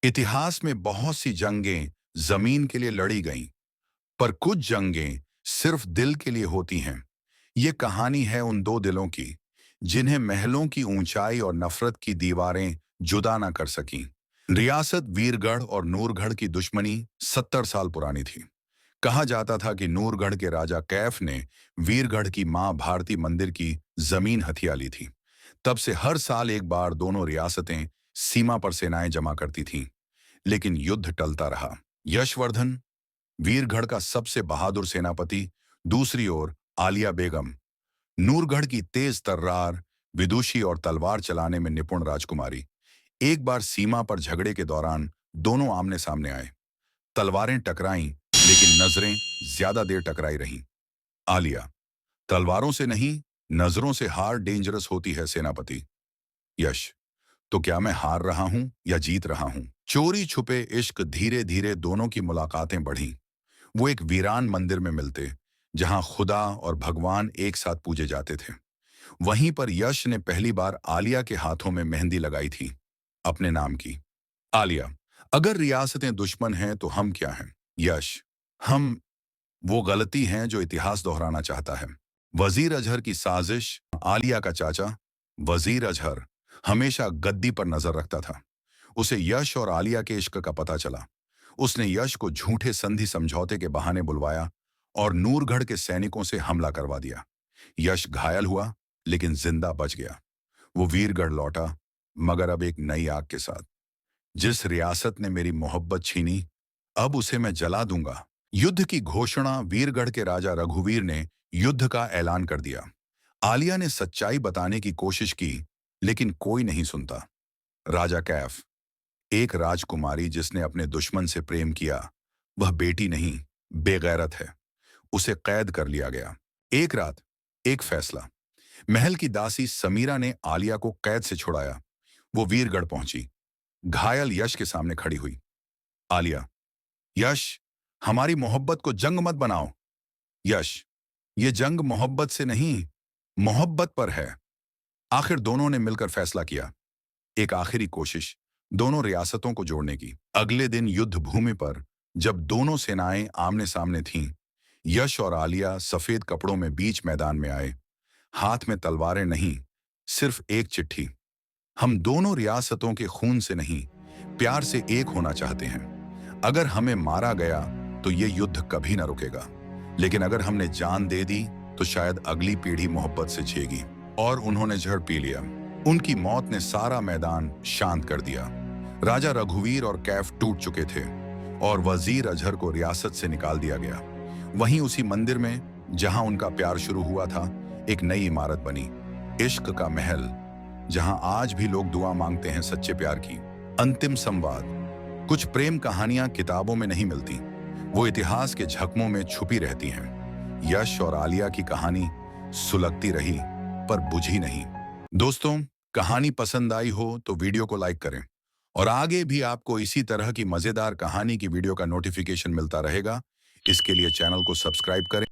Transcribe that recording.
इतिहास में बहुत सी जंगें जमीन के लिए लड़ी गईं, पर कुछ जंगें सिर्फ दिल के लिए होती हैं। ये कहानी है उन दो दिलों की, जिन्हें महलों की ऊंचाई और नफरत की दीवारें जुदा न कर सकीं। रियासत वीरगढ़ और नूरगढ़ की दुश्मनी 70 साल पुरानी थी। कहा जाता था कि नूरगढ़ के राजा कैफ ने वीरगढ़ की मां भारती मंदिर की जमीन हथिया ली थी। तब से हर साल एक बार दोनों रियासतें सीमा पर सेनाएं जमा करती थीं, लेकिन युद्ध टलता रहा। यशवर्धन, वीरगढ़ का सबसे बहादुर सेनापति, दूसरी ओर आलिया बेगम, नूरगढ़ की तेज तर्रार, विदुषी और तलवार चलाने में निपुण राजकुमारी, एक बार सीमा पर झगड़े के दौरान दोनों आमने सामने आए। तलवारें टकराईं, लेकिन नजरें ज्यादा देर टकराई रहीं। आलिया: तलवारों से नहीं, नजरों से हार डेंजरस होती है सेनापति। यश: तो क्या मैं हार रहा हूं या जीत रहा हूं? चोरी छुपे इश्क धीरे धीरे दोनों की मुलाकातें बढ़ीं। वो एक वीरान मंदिर में मिलते, जहां खुदा और भगवान एक साथ पूजे जाते थे। वहीं पर यश ने पहली बार आलिया के हाथों में मेहंदी लगाई थी, अपने नाम की। आलिया: अगर रियासतें दुश्मन हैं तो हम क्या हैं? यश: हम वो गलती हैं जो इतिहास दोहराना चाहता है। वजीर अजहर की साजिश। आलिया का चाचा वजीर अजहर हमेशा गद्दी पर नजर रखता था। उसे यश और आलिया के इश्क का पता चला। उसने यश को झूठे संधि समझौते के बहाने बुलवाया और नूरगढ़ के सैनिकों से हमला करवा दिया। यश घायल हुआ, लेकिन जिंदा बच गया। वो वीरगढ़ लौटा, मगर अब एक नई आग के साथ। जिस रियासत ने मेरी मोहब्बत छीनी, अब उसे मैं जला दूंगा। युद्ध की घोषणा। वीरगढ़ के राजा रघुवीर ने युद्ध का ऐलान कर दिया। आलिया ने सच्चाई बताने की कोशिश की, लेकिन कोई नहीं सुनता। राजा कैफ: एक राजकुमारी जिसने अपने दुश्मन से प्रेम किया, वह बेटी नहीं, बेगैरत है। उसे कैद कर लिया गया। एक रात, एक फैसला। महल की दासी समीरा ने आलिया को कैद से छुड़ाया। वो वीरगढ़ पहुंची, घायल यश के सामने खड़ी हुई। आलिया: यश, हमारी मोहब्बत को जंग मत बनाओ। यश: ये जंग मोहब्बत से नहीं, मोहब्बत पर है। आखिर दोनों ने मिलकर फैसला किया, एक आखिरी कोशिश दोनों रियासतों को जोड़ने की। अगले दिन युद्ध भूमि पर जब दोनों सेनाएं आमने सामने थीं, यश और आलिया सफेद कपड़ों में बीच मैदान में आए। हाथ में तलवारें नहीं, सिर्फ एक चिट्ठी। हम दोनों रियासतों के खून से नहीं, प्यार से एक होना चाहते हैं। अगर हमें मारा गया तो ये युद्ध कभी ना रुकेगा, लेकिन अगर हमने जान दे दी तो शायद अगली पीढ़ी मोहब्बत से जिएगी। और उन्होंने जहर पी लिया। उनकी मौत ने सारा मैदान शांत कर दिया। राजा रघुवीर और कैफ टूट चुके थे और वजीर अजहर को रियासत से निकाल दिया गया। वहीं उसी मंदिर में जहां उनका प्यार शुरू हुआ था, एक नई इमारत बनी, इश्क का महल, जहां आज भी लोग दुआ मांगते हैं सच्चे प्यार की। अंतिम संवाद। कुछ प्रेम कहानियां किताबों में नहीं मिलती, वो इतिहास के झकमों में छुपी रहती हैं। यश और आलिया की कहानी सुलगती रही, पर बुझी नहीं। दोस्तों, कहानी पसंद आई हो तो वीडियो को लाइक करें, और आगे भी आपको इसी तरह की मजेदार कहानी की वीडियो का नोटिफिकेशन मिलता रहेगा। इसके लिए चैनल को सब्सक्राइब करें।